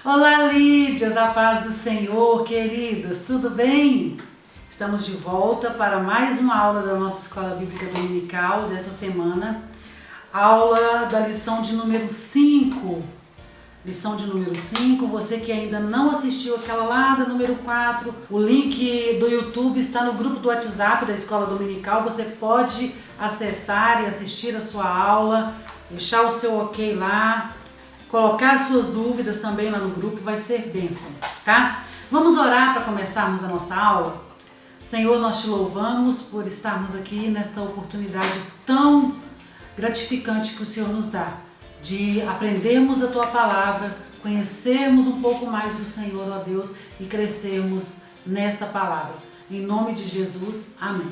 Olá, Lídias, a paz do Senhor, queridas, tudo bem? Estamos de volta para mais uma aula da nossa Escola Bíblica Dominical dessa semana. Aula da lição de número 5. Lição de número 5, você que ainda não assistiu aquela lá da número 4, o link do YouTube está no grupo do WhatsApp da Escola Dominical, você pode acessar e assistir a sua aula, deixar o seu ok lá, colocar suas dúvidas também lá no grupo, vai ser bênção, tá? Vamos orar para começarmos a nossa aula? Senhor, nós te louvamos por estarmos aqui nesta oportunidade tão gratificante que o Senhor nos dá, de aprendermos da Tua Palavra, conhecermos um pouco mais do Senhor, ó Deus, e crescermos nesta palavra. Em nome de Jesus, amém.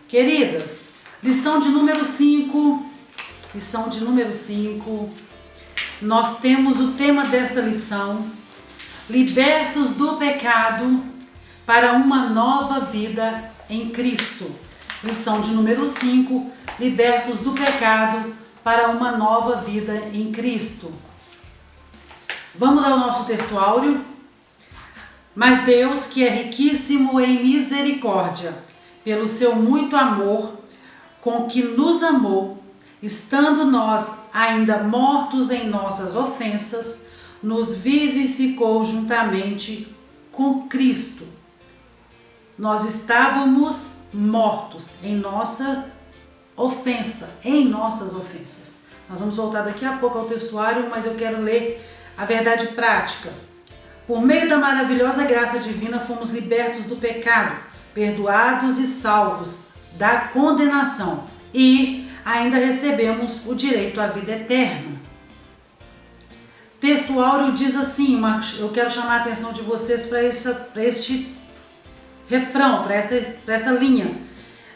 Queridas, lição de número 5, nós temos o tema desta lição, libertos do pecado para uma nova vida em Cristo. Lição de número 5, libertos do pecado para uma nova vida em Cristo. Vamos ao nosso textuário. Mas Deus, que é riquíssimo em misericórdia, pelo seu muito amor com que nos amou, estando nós ainda mortos em nossas ofensas, nos vivificou juntamente com Cristo. Nós estávamos mortos em nossas ofensas. Nós vamos voltar daqui a pouco ao textuário, mas eu quero ler a verdade prática. Por meio da maravilhosa graça divina, fomos libertos do pecado, perdoados e salvos da condenação e ainda recebemos o direito à vida eterna. Textuário diz assim, eu quero chamar a atenção de vocês para este refrão, para essa linha.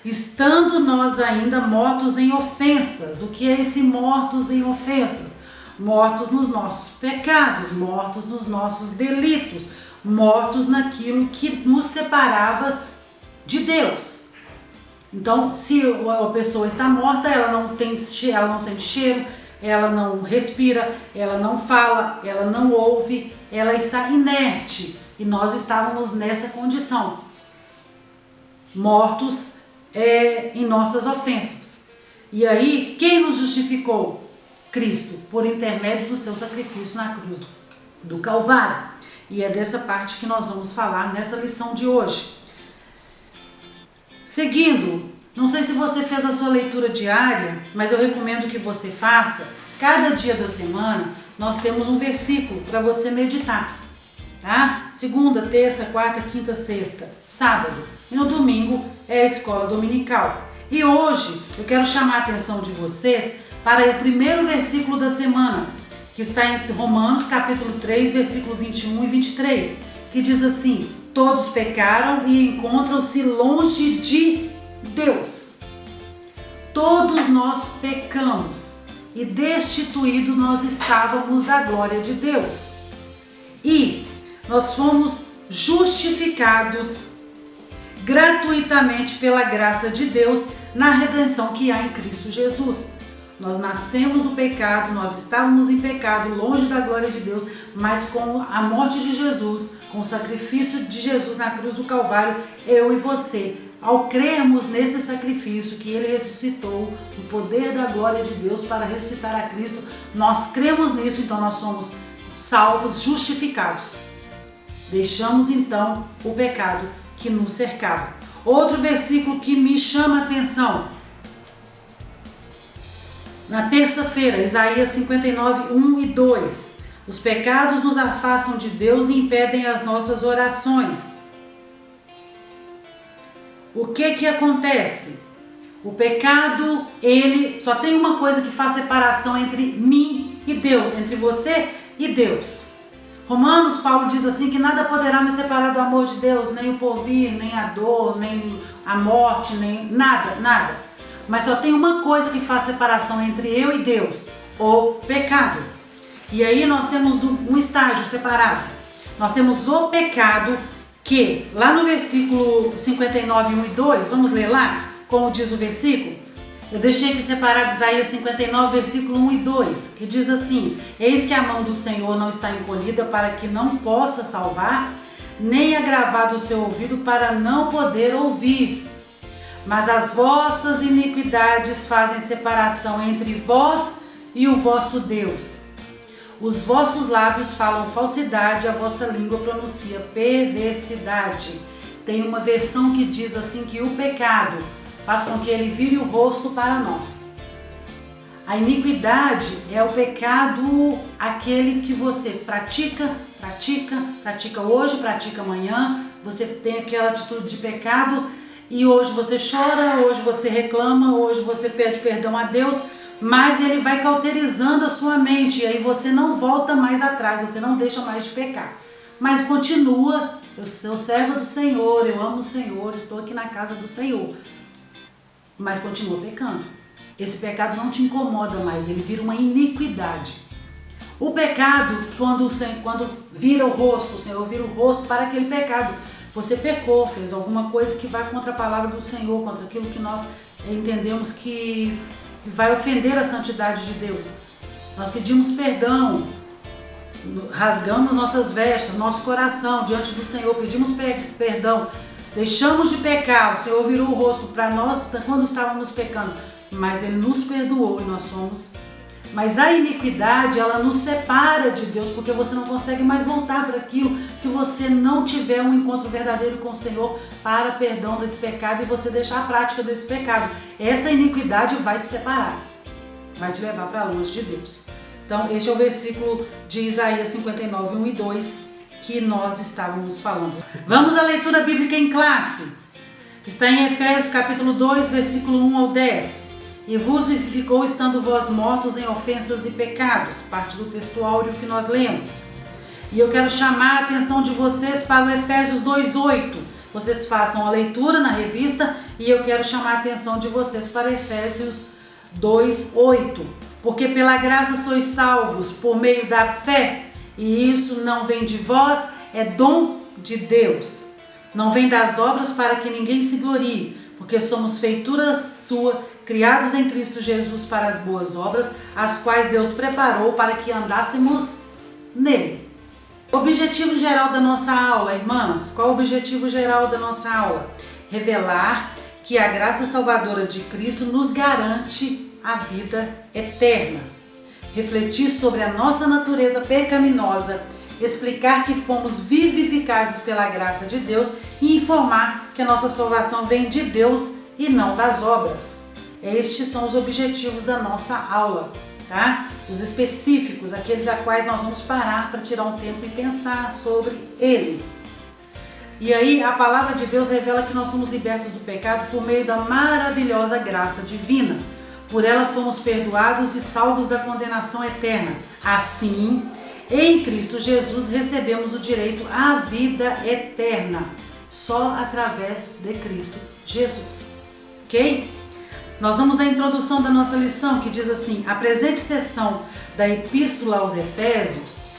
Estando nós ainda mortos em ofensas. O que é esse mortos em ofensas? Mortos nos nossos pecados, mortos nos nossos delitos, mortos naquilo que nos separava de Deus. Então, se a pessoa está morta, ela não sente cheiro, ela não respira, ela não fala, ela não ouve, ela está inerte. E nós estávamos nessa condição, mortos em nossas ofensas. E aí, quem nos justificou? Cristo, por intermédio do seu sacrifício na cruz do Calvário. E é dessa parte que nós vamos falar nessa lição de hoje. Seguindo, não sei se você fez a sua leitura diária, mas eu recomendo que você faça. Cada dia da semana nós temos um versículo para você meditar, tá? Segunda, terça, quarta, quinta, sexta, sábado. E no domingo é a escola dominical. E hoje eu quero chamar a atenção de vocês para o primeiro versículo da semana, que está em Romanos capítulo 3, versículo 21 e 23, que diz assim: todos pecaram e encontram-se longe de Deus. Todos nós pecamos e destituídos nós estávamos da glória de Deus. E nós fomos justificados gratuitamente pela graça de Deus na redenção que há em Cristo Jesus. Nós nascemos do pecado, nós estávamos em pecado, longe da glória de Deus, mas com a morte de Jesus, com o sacrifício de Jesus na cruz do Calvário, eu e você, ao crermos nesse sacrifício que Ele ressuscitou, no poder da glória de Deus para ressuscitar a Cristo, nós cremos nisso, então nós somos salvos, justificados. Deixamos então o pecado que nos cercava. Outro versículo que me chama a atenção, na terça-feira, Isaías 59, 1 e 2. Os pecados nos afastam de Deus e impedem as nossas orações. O que acontece? O pecado, ele só tem uma coisa que faz separação entre mim e Deus, entre você e Deus. Romanos, Paulo diz assim, que nada poderá me separar do amor de Deus, nem o porvir, nem a dor, nem a morte, nem nada. Mas só tem uma coisa que faz separação entre eu e Deus, o pecado. E aí nós temos um estágio separado. Nós temos o pecado que, lá no versículo 59, 1 e 2, vamos ler lá, como diz o versículo? Eu deixei aqui separado Isaías 59, versículo 1 e 2, que diz assim: eis que a mão do Senhor não está encolhida para que não possa salvar, nem agravado o seu ouvido para não poder ouvir. Mas as vossas iniquidades fazem separação entre vós e o vosso Deus. Os vossos lábios falam falsidade, a vossa língua pronuncia perversidade. Tem uma versão que diz assim que o pecado faz com que ele vire o rosto para nós. A iniquidade é o pecado, aquele que você pratica hoje, pratica amanhã. Você tem aquela atitude de pecado e hoje você chora, hoje você reclama, hoje você pede perdão a Deus, mas ele vai cauterizando a sua mente e aí você não volta mais atrás, você não deixa mais de pecar. Mas continua, eu sou serva do Senhor, eu amo o Senhor, estou aqui na casa do Senhor. Mas continua pecando. Esse pecado não te incomoda mais, ele vira uma iniquidade. O pecado, quando vira o rosto, o Senhor vira o rosto para aquele pecado. Você pecou, fez alguma coisa que vai contra a palavra do Senhor, contra aquilo que nós entendemos que vai ofender a santidade de Deus. Nós pedimos perdão, rasgamos nossas vestes, nosso coração diante do Senhor, pedimos perdão. Deixamos de pecar, o Senhor virou o rosto para nós quando estávamos pecando, mas Ele nos perdoou e nós somos. Mas a iniquidade, ela nos separa de Deus, porque você não consegue mais voltar para aquilo se você não tiver um encontro verdadeiro com o Senhor para perdão desse pecado e você deixar a prática desse pecado. Essa iniquidade vai te separar, vai te levar para longe de Deus. Então, este é o versículo de Isaías 59, 1 e 2, que nós estávamos falando. Vamos à leitura bíblica em classe. Está em Efésios capítulo 2, versículo 1 ao 10. E vos vivificou estando vós mortos em ofensas e pecados. Parte do texto áureo que nós lemos. E eu quero chamar a atenção de vocês para o Efésios 2:8. Vocês façam a leitura na revista e eu quero chamar a atenção de vocês para Efésios 2:8. Porque pela graça sois salvos por meio da fé. E isso não vem de vós, é dom de Deus. Não vem das obras para que ninguém se glorie, porque somos feitura sua, criados em Cristo Jesus para as boas obras, as quais Deus preparou para que andássemos nele. Objetivo geral da nossa aula, irmãs. Qual o objetivo geral da nossa aula? Revelar que a graça salvadora de Cristo nos garante a vida eterna. Refletir sobre a nossa natureza pecaminosa, explicar que fomos vivificados pela graça de Deus e informar que a nossa salvação vem de Deus e não das obras. Estes são os objetivos da nossa aula, tá? Os específicos, aqueles a quais nós vamos parar para tirar um tempo e pensar sobre ele. E aí a palavra de Deus revela que nós somos libertos do pecado por meio da maravilhosa graça divina. Por ela fomos perdoados e salvos da condenação eterna. Assim, em Cristo Jesus recebemos o direito à vida eterna, só através de Cristo Jesus. Ok? Nós vamos à introdução da nossa lição, que diz assim: a presente seção da Epístola aos Efésios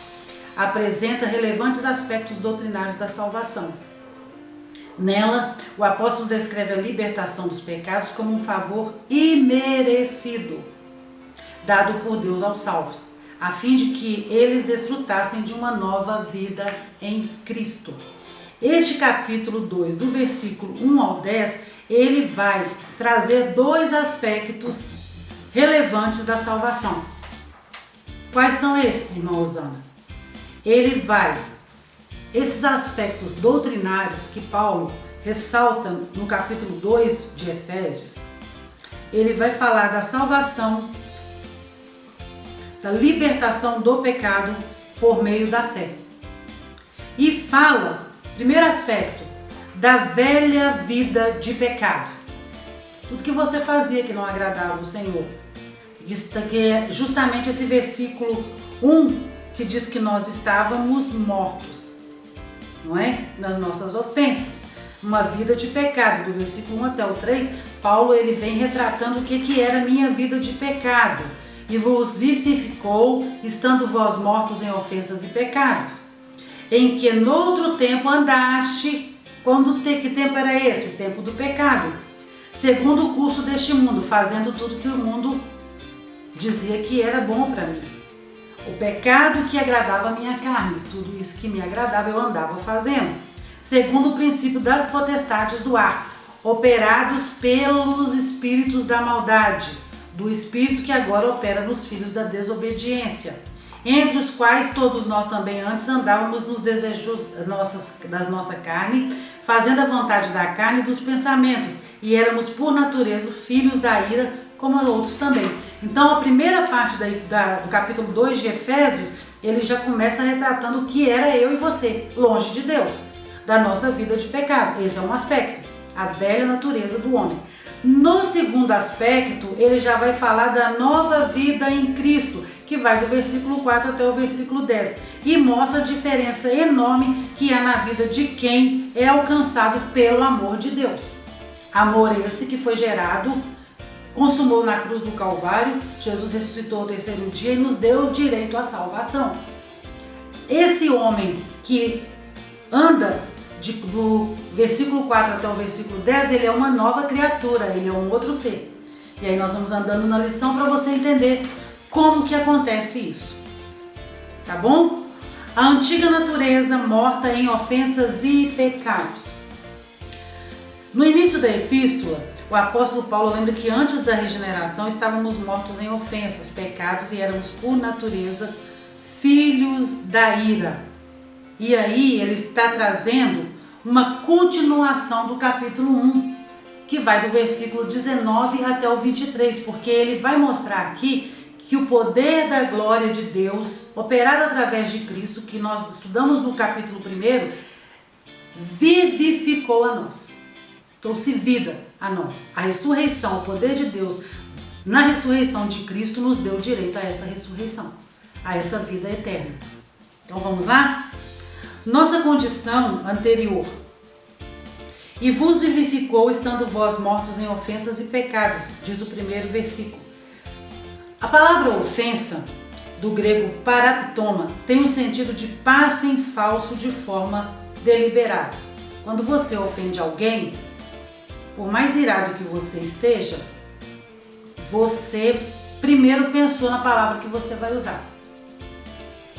apresenta relevantes aspectos doutrinários da salvação. Nela, o apóstolo descreve a libertação dos pecados como um favor imerecido, dado por Deus aos salvos, a fim de que eles desfrutassem de uma nova vida em Cristo. Este capítulo 2, do versículo 1 ao 10, ele vai trazer dois aspectos relevantes da salvação. Quais são esses, irmã Osana? Esses aspectos doutrinários que Paulo ressalta no capítulo 2 de Efésios, ele vai falar da salvação, da libertação do pecado por meio da fé. E fala, primeiro aspecto, da velha vida de pecado. Tudo que você fazia que não agradava o Senhor. Que é justamente esse versículo 1 que diz que nós estávamos mortos, não é? Nas nossas ofensas. Uma vida de pecado. Do versículo 1 até o 3, Paulo ele vem retratando o que era minha vida de pecado. E vos vivificou, estando vós mortos em ofensas e pecados, em que noutro tempo andaste. Que tempo era esse? O tempo do pecado. segundo o curso deste mundo, fazendo tudo que o mundo dizia que era bom para mim. O pecado que agradava a minha carne, tudo isso que me agradava eu andava fazendo, segundo o princípio das potestades do ar, operados pelos espíritos da maldade, do espírito que agora opera nos filhos da desobediência, entre os quais todos nós também antes andávamos nos desejos da nossa carne, fazendo a vontade da carne e dos pensamentos, e éramos por natureza filhos da ira, como outros também. Então a primeira parte do capítulo 2 de Efésios, ele já começa retratando o que era eu e você, longe de Deus, da nossa vida de pecado. Esse é um aspecto, a velha natureza do homem. No segundo aspecto, ele já vai falar da nova vida em Cristo, que vai do versículo 4 até o versículo 10, e mostra a diferença enorme que há na vida de quem é alcançado pelo amor de Deus. Amor esse que foi gerado, consumou na cruz do Calvário, Jesus ressuscitou ao terceiro dia e nos deu o direito à salvação. Esse homem que anda do versículo 4 até o versículo 10, ele é uma nova criatura, ele é um outro ser. E aí nós vamos andando na lição para você entender como que acontece isso. Tá bom? A antiga natureza morta em ofensas e pecados. No início da epístola, o apóstolo Paulo lembra que antes da regeneração estávamos mortos em ofensas, pecados e éramos por natureza filhos da ira. E aí ele está trazendo uma continuação do capítulo 1, que vai do versículo 19 até o 23, porque ele vai mostrar aqui que o poder da glória de Deus, operado através de Cristo, que nós estudamos no capítulo 1, vivificou a nós, trouxe vida a nós. A ressurreição, o poder de Deus na ressurreição de Cristo nos deu direito a essa ressurreição, a essa vida eterna. Então vamos lá? Nossa condição anterior. E vos vivificou, estando vós mortos em ofensas e pecados, diz o primeiro versículo. A palavra ofensa, do grego paraptoma, tem um sentido de passo em falso de forma deliberada. Quando você ofende alguém, por mais irado que você esteja, você primeiro pensou na palavra que você vai usar.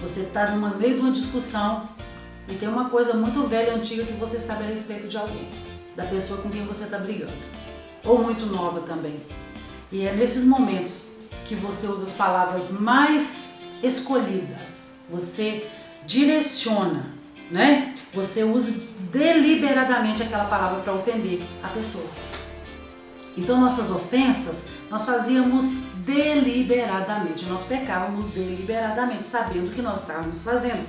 Você está no meio de uma discussão e tem uma coisa muito velha e antiga que você sabe a respeito de alguém, da pessoa com quem você está brigando, ou muito nova também. E é nesses momentos que você usa as palavras mais escolhidas, você direciona, né? Você usa deliberadamente aquela palavra para ofender a pessoa. Então nossas ofensas nós fazíamos deliberadamente, nós pecávamos deliberadamente, sabendo o que nós estávamos fazendo.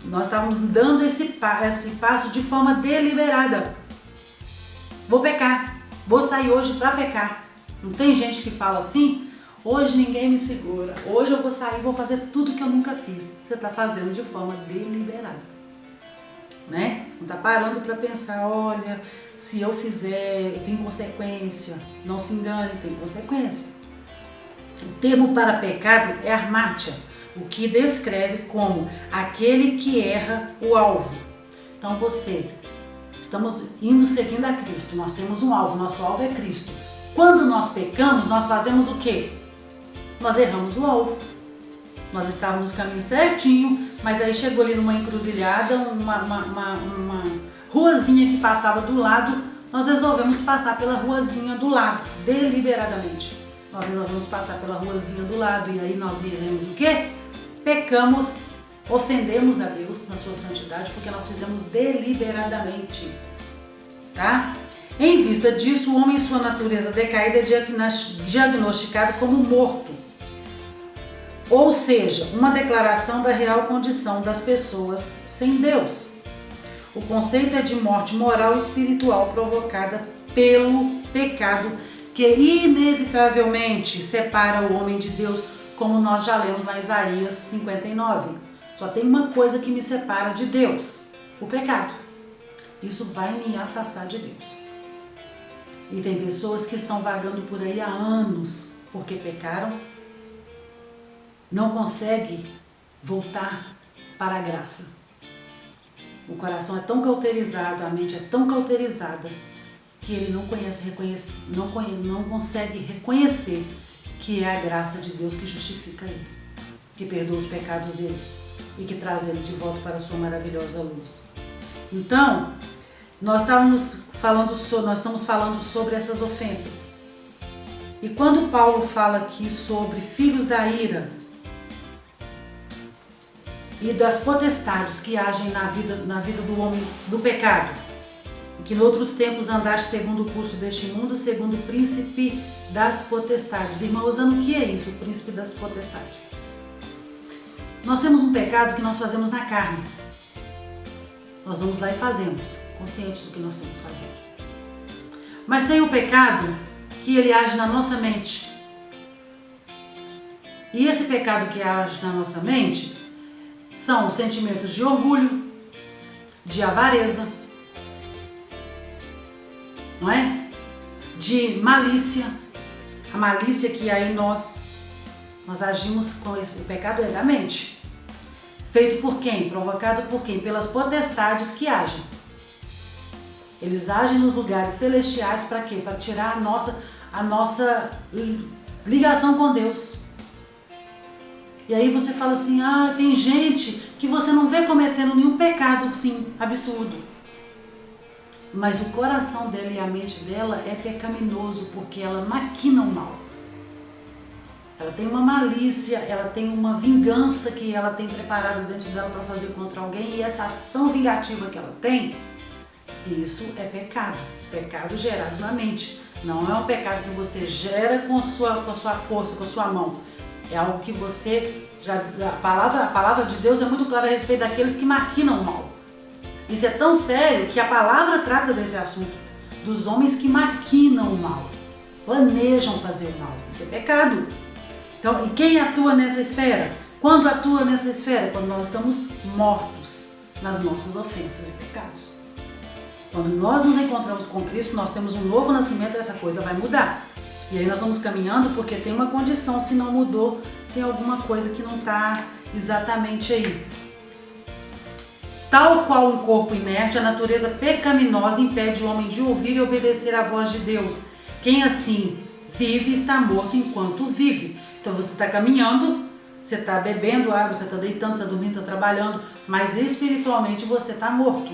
Nós estávamos dando esse passo de forma deliberada. Vou pecar, vou sair hoje para pecar. Não tem gente que fala assim? Hoje ninguém me segura, hoje eu vou sair e vou fazer tudo que eu nunca fiz. Você está fazendo de forma deliberada, né? Não está parando para pensar, olha, se eu fizer, tem consequência. Não se engane, tem consequência. O termo para pecado é armátia, o que descreve como aquele que erra o alvo. Então estamos indo seguindo a Cristo, nós temos um alvo, nosso alvo é Cristo. Quando nós pecamos, nós fazemos o quê? Nós erramos o alvo. Nós estávamos no caminho certinho, mas aí chegou ali numa encruzilhada, uma ruazinha que passava do lado, nós resolvemos passar pela ruazinha do lado, deliberadamente. Nós resolvemos passar pela ruazinha do lado e aí nós viremos o quê? Pecamos, ofendemos a Deus na sua santidade porque nós fizemos deliberadamente, tá? Em vista disso, o homem em sua natureza decaída é diagnosticado como morto. Ou seja, uma declaração da real condição das pessoas sem Deus. O conceito é de morte moral e espiritual provocada pelo pecado que inevitavelmente separa o homem de Deus, como nós já lemos na Isaías 59. Só tem uma coisa que me separa de Deus, o pecado. Isso vai me afastar de Deus. E tem pessoas que estão vagando por aí há anos porque pecaram, não conseguem voltar para a graça. O coração é tão cauterizado, a mente é tão cauterizada que ele não consegue reconhecer que é a graça de Deus que justifica ele, que perdoa os pecados dele e que traz ele de volta para a sua maravilhosa luz. Então, nós estamos falando sobre essas ofensas. E quando Paulo fala aqui sobre filhos da ira e das potestades que agem na vida do homem do pecado, e que noutros tempos andaste segundo o curso deste mundo, segundo o príncipe das potestades. Irmãos, o que é isso, o príncipe das potestades? Nós temos um pecado que nós fazemos na carne. Nós vamos lá e fazemos, conscientes do que nós estamos fazendo. Mas tem o pecado que ele age na nossa mente. E esse pecado que age na nossa mente são os sentimentos de orgulho, de avareza, não é? De malícia. A malícia que há em nós agimos com esse. O pecado é da mente. Feito por quem? Provocado por quem? Pelas potestades que agem. Eles agem nos lugares celestiais para quê? Para tirar a nossa ligação com Deus. E aí você fala assim, tem gente que você não vê cometendo nenhum pecado, sim, absurdo. Mas o coração dela e a mente dela é pecaminoso, porque ela maquina o mal. Ela tem uma malícia, ela tem uma vingança que ela tem preparado dentro dela para fazer contra alguém, e essa ação vingativa que ela tem, isso é pecado. Pecado gerado na mente. Não é um pecado que você gera com a sua força, com a sua mão. É algo que você... A palavra de Deus é muito clara a respeito daqueles que maquinam o mal. Isso é tão sério que a palavra trata desse assunto. Dos homens que maquinam o mal. Planejam fazer o mal. Isso é pecado. Então, e quem atua nessa esfera? Quando atua nessa esfera? Quando nós estamos mortos nas nossas ofensas e pecados. Quando nós nos encontramos com Cristo, nós temos um novo nascimento e essa coisa vai mudar. E aí nós vamos caminhando porque tem uma condição, se não mudou, tem alguma coisa que não está exatamente aí. Tal qual um corpo inerte, a natureza pecaminosa impede o homem de ouvir e obedecer à voz de Deus. Quem assim vive está morto enquanto vive. Então você está caminhando, você está bebendo água, você está deitando, você está dormindo, está trabalhando, mas espiritualmente você está morto.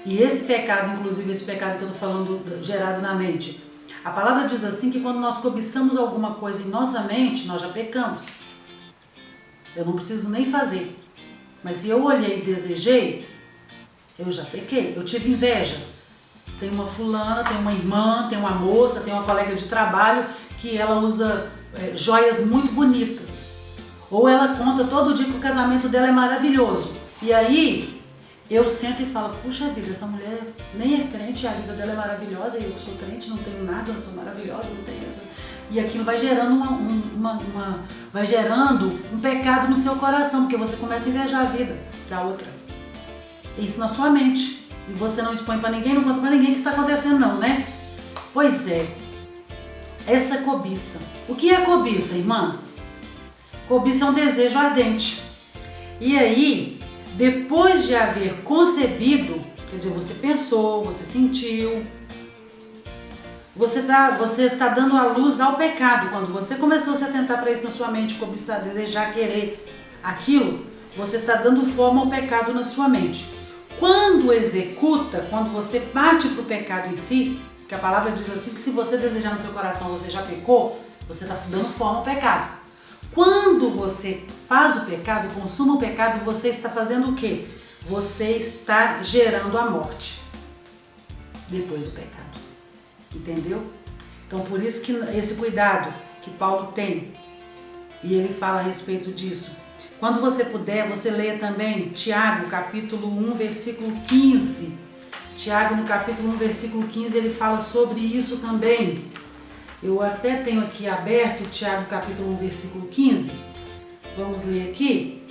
E esse pecado, inclusive esse pecado que eu estou falando gerado na mente, a palavra diz assim que quando nós cobiçamos alguma coisa em nossa mente, nós já pecamos. Eu não preciso nem fazer. Mas se eu olhei e desejei, eu já pequei. Eu tive inveja. Tem uma fulana, tem uma irmã, tem uma moça, tem uma colega de trabalho que ela usa joias muito bonitas. Ou ela conta todo dia que o casamento dela é maravilhoso. E aí eu sento e falo, puxa vida, essa mulher nem é crente, a vida dela é maravilhosa, e eu sou crente, não tenho nada, eu sou maravilhosa, não tenho nada. E aquilo vai gerando vai gerando um pecado no seu coração, porque você começa a invejar a vida da outra. Isso na sua mente. E você não expõe para ninguém, não conta para ninguém o que está acontecendo não, né? Pois é. Essa cobiça. O que é cobiça, irmã? Cobiça é um desejo ardente. E aí, depois de haver concebido, quer dizer, você pensou, você sentiu, você está dando a luz ao pecado. Quando você começou a se atentar para isso na sua mente, cobiçar, desejar, querer aquilo, você está dando forma ao pecado na sua mente. Quando executa, quando você parte para o pecado em si, que a palavra diz assim, que se você desejar no seu coração, você já pecou, você está dando forma ao pecado. Quando você faz o pecado, consuma o pecado, você está fazendo o quê? Você está gerando a morte depois do pecado. Entendeu? Então, por isso que esse cuidado que Paulo tem, e ele fala a respeito disso. Quando você puder, você leia também Tiago, capítulo 1, versículo 15. Tiago, no capítulo 1, versículo 15, ele fala sobre isso também. Eu até tenho aqui aberto Tiago, capítulo 1, versículo 15. Vamos ler aqui.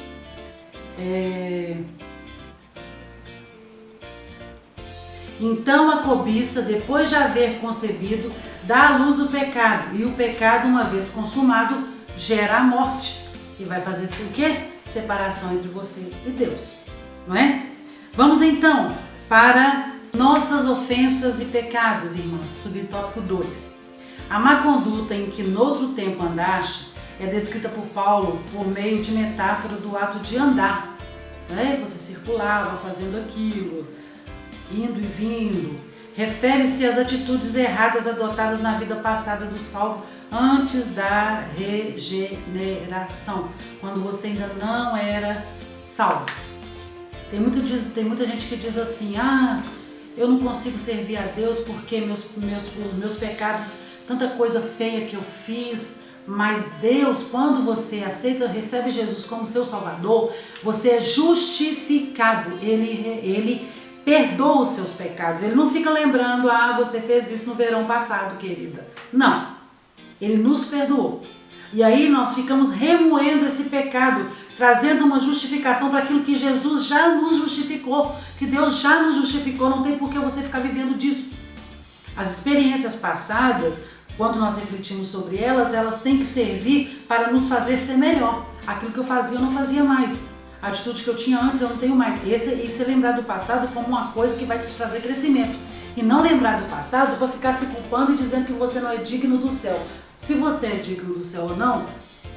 Então a cobiça, depois de haver concebido, dá à luz o pecado. E o pecado, uma vez consumado, gera a morte. E vai fazer assim o quê? Separação entre você e Deus. Não é? Vamos então para Nossas ofensas e pecados, irmãs. Subtópico 2. A má conduta em que noutro tempo andaste é descrita por Paulo por meio de metáfora do ato de andar. Você circulava fazendo aquilo, indo e vindo. Refere-se às atitudes erradas adotadas na vida passada do salvo antes da regeneração, quando você ainda não era salvo. Tem muita gente que diz assim, eu não consigo servir a Deus porque meus pecados, tanta coisa feia que eu fiz. Mas Deus, quando você recebe Jesus como seu Salvador, você é justificado. Ele perdoa os seus pecados. Ele não fica lembrando, você fez isso no verão passado, querida. Não. Ele nos perdoou. E aí nós ficamos remoendo esse pecado, trazendo uma justificação para aquilo que Jesus já nos justificou, que Deus já nos justificou. Não tem por que você ficar vivendo disso. As experiências passadas, quando nós refletimos sobre elas têm que servir para nos fazer ser melhor. Aquilo que eu fazia, eu não fazia mais. A atitude que eu tinha antes, eu não tenho mais. Isso é lembrar do passado como uma coisa que vai te trazer crescimento. E não lembrar do passado para ficar se culpando e dizendo que você não é digno do céu. Se você é digno do céu ou não,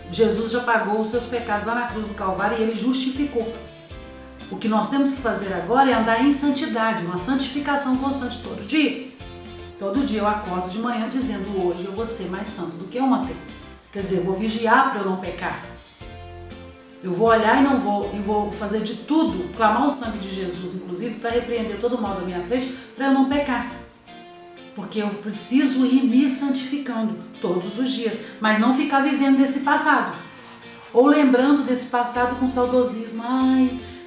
Jesus já pagou os seus pecados lá na cruz do Calvário e Ele justificou. O que nós temos que fazer agora é andar em santidade, uma santificação constante todo dia. Todo dia eu acordo de manhã dizendo, hoje eu vou ser mais santo do que ontem. Quer dizer, eu vou vigiar para eu não pecar. Eu vou olhar e vou fazer de tudo, clamar o sangue de Jesus, inclusive, para repreender todo o mal da minha frente, para eu não pecar. Porque eu preciso ir me santificando todos os dias, mas não ficar vivendo desse passado. Ou lembrando desse passado com saudosismo.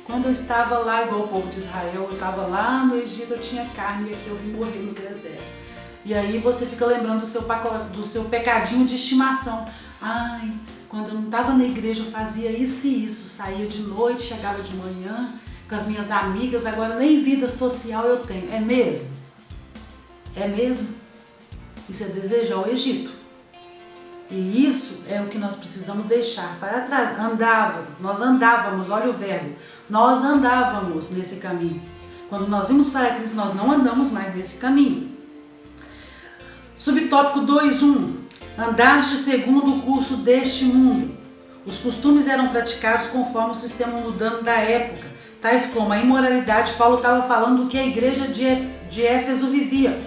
Quando eu estava lá, igual o povo de Israel, eu estava lá no Egito, eu tinha carne e aqui eu vim morrer no deserto. E aí você fica lembrando do seu pecadinho de estimação. Quando eu não estava na igreja eu fazia isso e isso, saía de noite, chegava de manhã com as minhas amigas, agora nem vida social eu tenho. É mesmo? É mesmo? Isso é desejar o Egito. E isso é o que nós precisamos deixar para trás. Nós andávamos, olha o verbo, nós andávamos nesse caminho. Quando nós vimos para Cristo, nós não andamos mais nesse caminho. Subtópico 2.1. Andaste segundo o curso deste mundo. Os costumes eram praticados conforme o sistema mundano da época, tais como a imoralidade. Paulo estava falando do que a igreja de Éfeso vivia.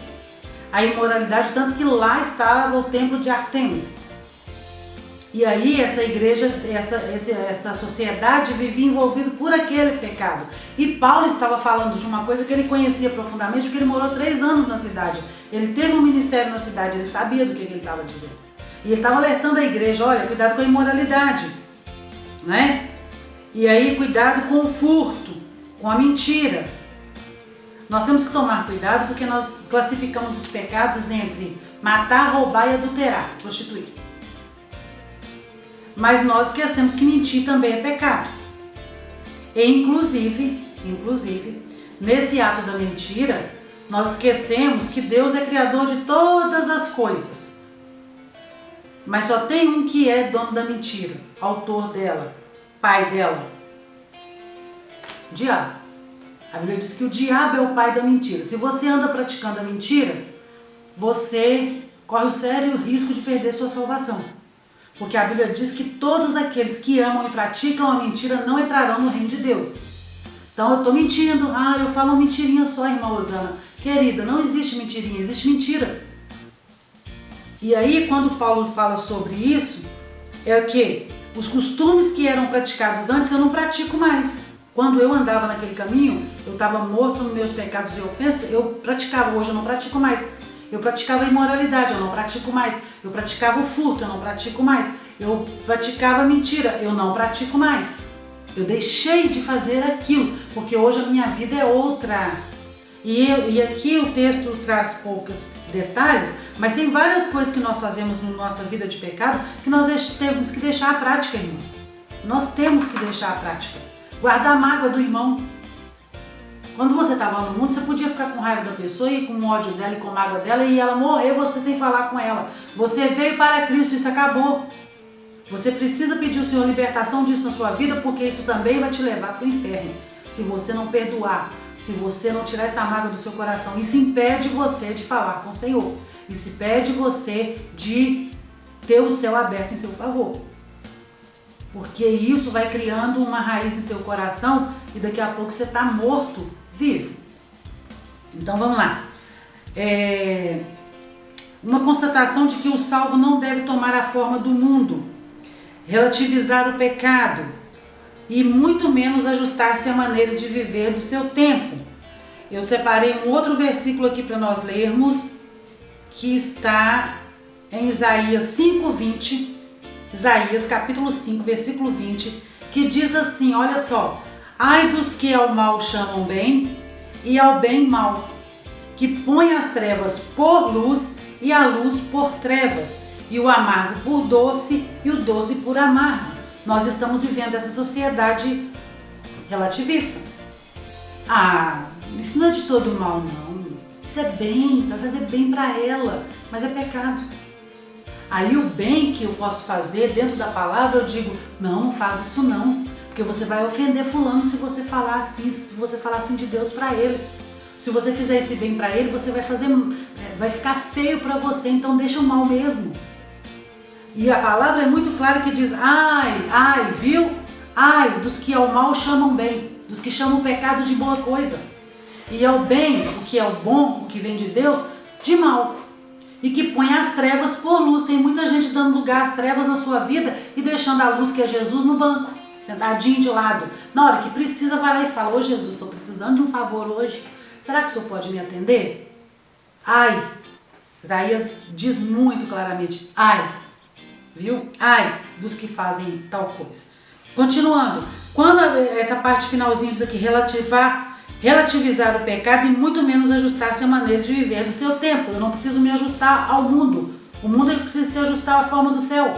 A imoralidade, tanto que lá estava o templo de Artemis. E aí essa igreja, essa sociedade vivia envolvida por aquele pecado. E Paulo estava falando de uma coisa que ele conhecia profundamente, porque ele morou 3 anos na cidade. Ele teve um ministério na cidade, ele sabia do que ele estava dizendo. E ele estava alertando a igreja, olha, cuidado com a imoralidade, né? E aí cuidado com o furto, com a mentira. Nós temos que tomar cuidado porque nós classificamos os pecados entre matar, roubar e adulterar, prostituir. Mas nós esquecemos que mentir também é pecado. E inclusive, nesse ato da mentira, nós esquecemos que Deus é criador de todas as coisas. Mas só tem um que é dono da mentira, autor dela, pai dela. O diabo. A Bíblia diz que o diabo é o pai da mentira. Se você anda praticando a mentira, você corre o sério risco de perder sua salvação. Porque a Bíblia diz que todos aqueles que amam e praticam a mentira não entrarão no reino de Deus. Então eu estou mentindo. Eu falo uma mentirinha só, irmã Osana. Querida, não existe mentirinha, existe mentira. E aí quando Paulo fala sobre isso, é o que? Os costumes que eram praticados antes eu não pratico mais. Quando eu andava naquele caminho, eu estava morto nos meus pecados e ofensas, eu praticava, hoje eu não pratico mais. Eu praticava a imoralidade, eu não pratico mais. Eu praticava o furto, eu não pratico mais. Eu praticava a mentira, eu não pratico mais. Eu deixei de fazer aquilo, porque hoje a minha vida é outra. E aqui o texto traz poucos detalhes, mas tem várias coisas que nós fazemos na nossa vida de pecado que nós temos que deixar a prática, irmãos. Nós temos que deixar a prática. Guardar a mágoa do irmão. Quando você estava no mundo, você podia ficar com raiva da pessoa e com ódio dela e com mágoa dela e ela morrer, você sem falar com ela. Você veio para Cristo, isso acabou. Você precisa pedir ao Senhor libertação disso na sua vida, porque isso também vai te levar para o inferno. Se você não perdoar, Se você não tirar essa mágoa do seu coração, isso impede você de falar com o Senhor. Isso impede você de ter o céu aberto em seu favor. Porque isso vai criando uma raiz em seu coração e daqui a pouco você está morto, vivo. Então vamos lá. Uma constatação de que o salvo não deve tomar a forma do mundo, relativizar o pecado e muito menos ajustar-se à maneira de viver do seu tempo. Eu separei um outro versículo aqui para nós lermos, que está em Isaías 5:20, Isaías capítulo 5, versículo 20, que diz assim, olha só: ai dos que ao mal chamam bem e ao bem mal, que põe as trevas por luz e a luz por trevas, e o amargo por doce e o doce por amargo. Nós estamos vivendo essa sociedade relativista. Isso não é de todo mal, não. Isso é bem, vai fazer bem para ela, mas é pecado. Aí o bem que eu posso fazer dentro da palavra, eu digo, não faz isso não, porque você vai ofender fulano se você falar assim, se você falar assim de Deus para ele. Se você fizer esse bem para ele, você vai ficar feio para você, então deixa o mal mesmo. E a palavra é muito clara que diz, ai, viu? Ai dos que ao mal chamam bem, dos que chamam o pecado de boa coisa. E ao bem, o que é o bom, o que vem de Deus, de mal. E que põe as trevas por luz. Tem muita gente dando lugar às trevas na sua vida e deixando a luz que é Jesus no banco, sentadinho de lado. Na hora que precisa, vai lá e fala, ô Jesus, estou precisando de um favor hoje. Será que o Senhor pode me atender? Ai, Isaías diz muito claramente, ai, viu? Ai dos que fazem tal coisa. Continuando, quando essa parte finalzinha diz aqui, relativizar o pecado e muito menos ajustar-se à maneira de viver do seu tempo. Eu não preciso me ajustar ao mundo. O mundo precisa se ajustar à forma do céu.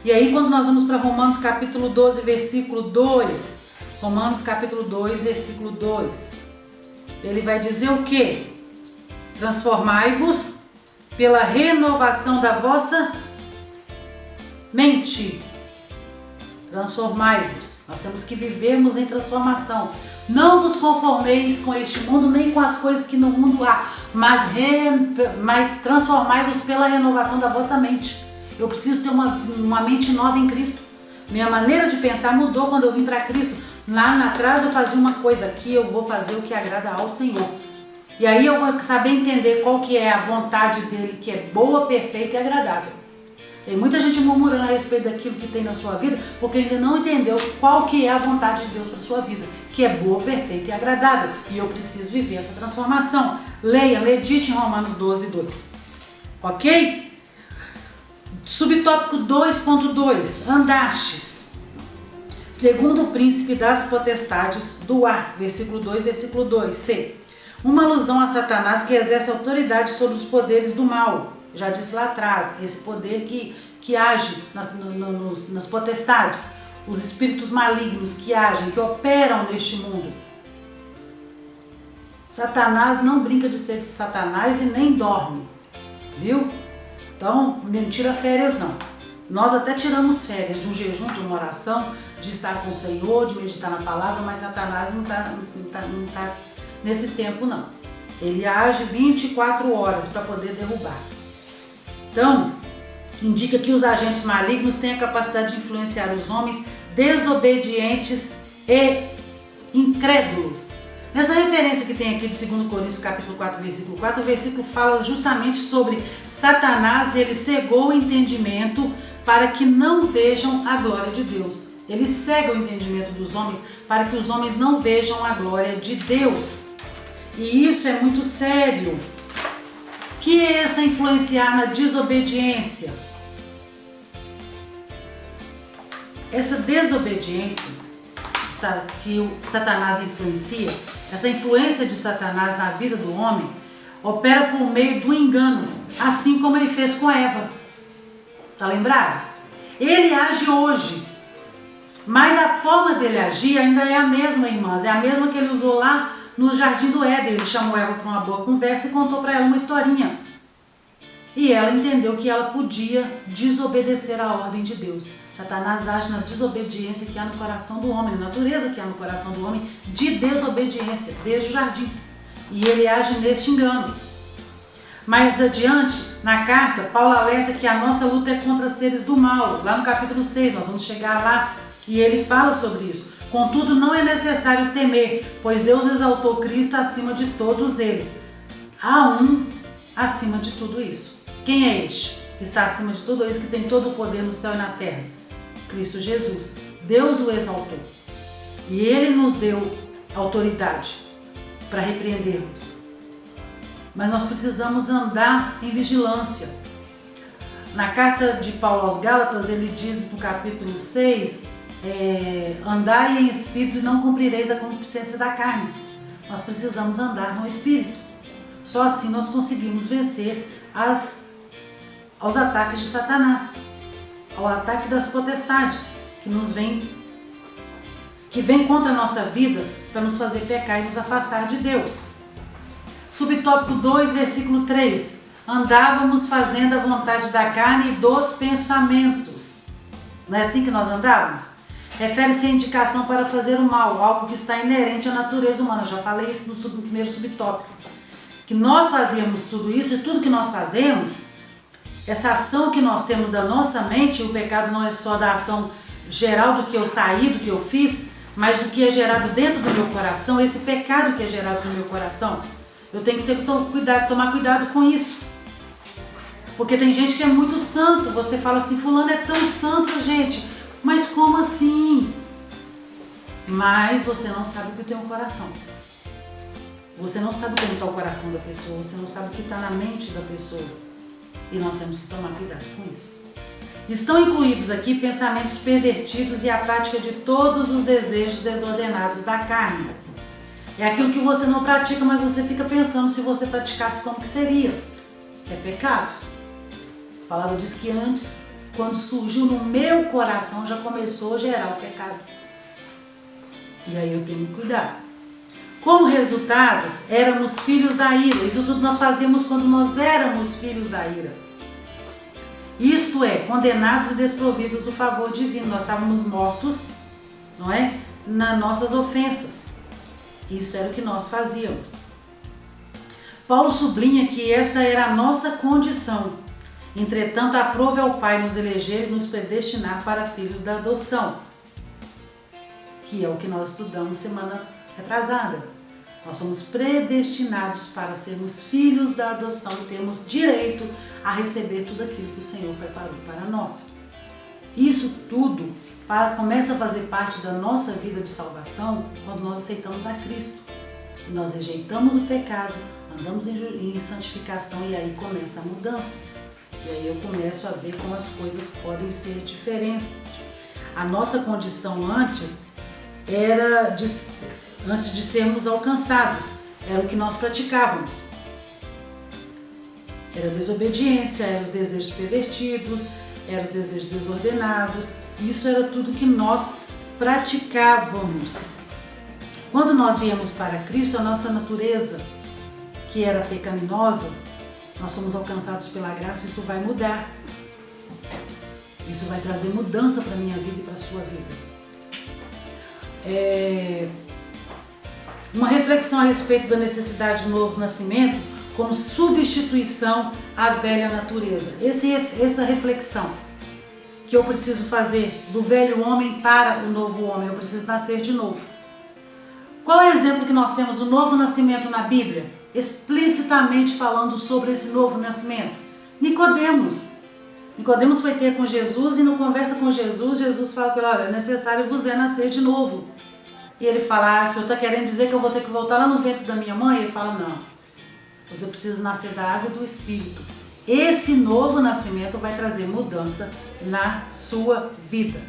E aí quando nós vamos para Romanos capítulo 12, versículo 2, Romanos capítulo 2, versículo 2, ele vai dizer o quê? Transformai-vos pela renovação da vossa mente. Transformai-vos. Nós temos que vivermos em transformação. Não vos conformeis com este mundo, nem com as coisas que no mundo há, mas transformai-vos pela renovação da vossa mente. Eu preciso ter uma mente nova em Cristo. Minha maneira de pensar mudou quando eu vim para Cristo. Lá atrás eu fazia uma coisa, aqui eu vou fazer o que agrada ao Senhor. E aí eu vou saber entender qual que é a vontade dele, que é boa, perfeita e agradável. Tem muita gente murmurando a respeito daquilo que tem na sua vida, porque ainda não entendeu qual que é a vontade de Deus para a sua vida, que é boa, perfeita e agradável. E eu preciso viver essa transformação. Leia, medite em Romanos 12, 2. Ok? Subtópico 2.2. Andastes segundo o príncipe das potestades do ar. Versículo 2, versículo 2. C. Uma alusão a Satanás que exerce autoridade sobre os poderes do mal. Já disse lá atrás, esse poder que age nas potestades, os espíritos malignos que agem, que operam neste mundo. Satanás não brinca de ser de Satanás e nem dorme, viu? Então, não tira férias não. Nós até tiramos férias de um jejum, de uma oração, de estar com o Senhor, de meditar na palavra, mas Satanás não tá nesse tempo não. Ele age 24 horas para poder derrubar. Então, indica que os agentes malignos têm a capacidade de influenciar os homens desobedientes e incrédulos. Nessa referência que tem aqui de 2 Coríntios capítulo 4, versículo 4, o versículo fala justamente sobre Satanás, ele cegou o entendimento para que não vejam a glória de Deus. Ele cega o entendimento dos homens para que os homens não vejam a glória de Deus. E isso é muito sério. O que é essa influenciar na desobediência? Essa desobediência que o Satanás influencia, essa influência de Satanás na vida do homem, opera por meio do engano, assim como ele fez com Eva. Tá lembrado? Ele age hoje, mas a forma dele agir ainda é a mesma, irmãs, é a mesma que ele usou lá no Jardim do Éden. Ele chamou Eva para uma boa conversa e contou para ela uma historinha. E ela entendeu que ela podia desobedecer à ordem de Deus. Satanás age na desobediência que há no coração do homem, na natureza que há no coração do homem, de desobediência, desde o jardim. E ele age neste engano. Mais adiante, na carta, Paulo alerta que a nossa luta é contra seres do mal. Lá no capítulo 6, nós vamos chegar lá e ele fala sobre isso. Contudo, não é necessário temer, pois Deus exaltou Cristo acima de todos eles. Há um acima de tudo isso. Quem é este que está acima de tudo isso, que tem todo o poder no céu e na terra? Cristo Jesus. Deus o exaltou. E ele nos deu autoridade para repreendermos. Mas nós precisamos andar em vigilância. Na carta de Paulo aos Gálatas, ele diz no capítulo 6, andai em espírito e não cumprireis a concupiscência da carne. Nós precisamos andar no espírito. Só assim nós conseguimos vencer aos ataques de Satanás, ao ataque das potestades que vem contra a nossa vida para nos fazer pecar e nos afastar de Deus. Subtópico 2, versículo 3. Andávamos fazendo a vontade da carne e dos pensamentos. Não é assim que nós andávamos? Refere-se à indicação para fazer o mal, algo que está inerente à natureza humana. Eu já falei isso no primeiro subtópico. Que nós fazíamos tudo isso e tudo que nós fazemos, essa ação que nós temos da nossa mente, e o pecado não é só da ação geral do que eu saí, do que eu fiz, mas do que é gerado dentro do meu coração, esse pecado que é gerado no meu coração. Eu tenho que tomar cuidado com isso. Porque tem gente que é muito santo. Você fala assim, fulano é tão santo, gente. Mas como assim? Mas você não sabe o que tem no coração. Você não sabe como está o coração da pessoa. Você não sabe o que está na mente da pessoa. E nós temos que tomar cuidado com isso. Estão incluídos aqui pensamentos pervertidos e a prática de todos os desejos desordenados da carne. É aquilo que você não pratica, mas você fica pensando se você praticasse como que seria. É pecado. A palavra diz que antes, quando surgiu no meu coração, já começou a gerar o pecado. E aí eu tenho que cuidar. Como resultados, éramos filhos da ira. Isso tudo nós fazíamos quando nós éramos filhos da ira. Isto é, condenados e desprovidos do favor divino. Nós estávamos mortos, não é? Nas nossas ofensas. Isso era o que nós fazíamos. Paulo sublinha que essa era a nossa condição. Entretanto, aprove ao Pai nos eleger e nos predestinar para filhos da adoção, que é o que nós estudamos semana retrasada. Nós somos predestinados para sermos filhos da adoção e temos direito a receber tudo aquilo que o Senhor preparou para nós. Isso tudo começa a fazer parte da nossa vida de salvação quando nós aceitamos a Cristo. E nós rejeitamos o pecado, andamos em santificação e aí começa a mudança. E aí eu começo a ver como as coisas podem ser diferentes. A nossa condição antes de sermos alcançados, era o que nós praticávamos. Era a desobediência, eram os desejos pervertidos, eram os desejos desordenados. Isso era tudo que nós praticávamos. Quando nós viemos para Cristo, a nossa natureza, que era pecaminosa, nós somos alcançados pela graça, isso vai mudar. Isso vai trazer mudança para a minha vida e para a sua vida. Uma reflexão a respeito da necessidade do novo nascimento como substituição à velha natureza. Essa reflexão que eu preciso fazer do velho homem para o novo homem, eu preciso nascer de novo. Qual é o exemplo que nós temos do novo nascimento na Bíblia? Explicitamente falando sobre esse novo nascimento. Nicodemos. Nicodemos foi ter com Jesus e no conversa com Jesus, Jesus fala que olha, é necessário vos nascer de novo. E ele fala, o senhor está querendo dizer que eu vou ter que voltar lá no ventre da minha mãe? Ele fala, não, você precisa nascer da água e do Espírito. Esse novo nascimento vai trazer mudança na sua vida.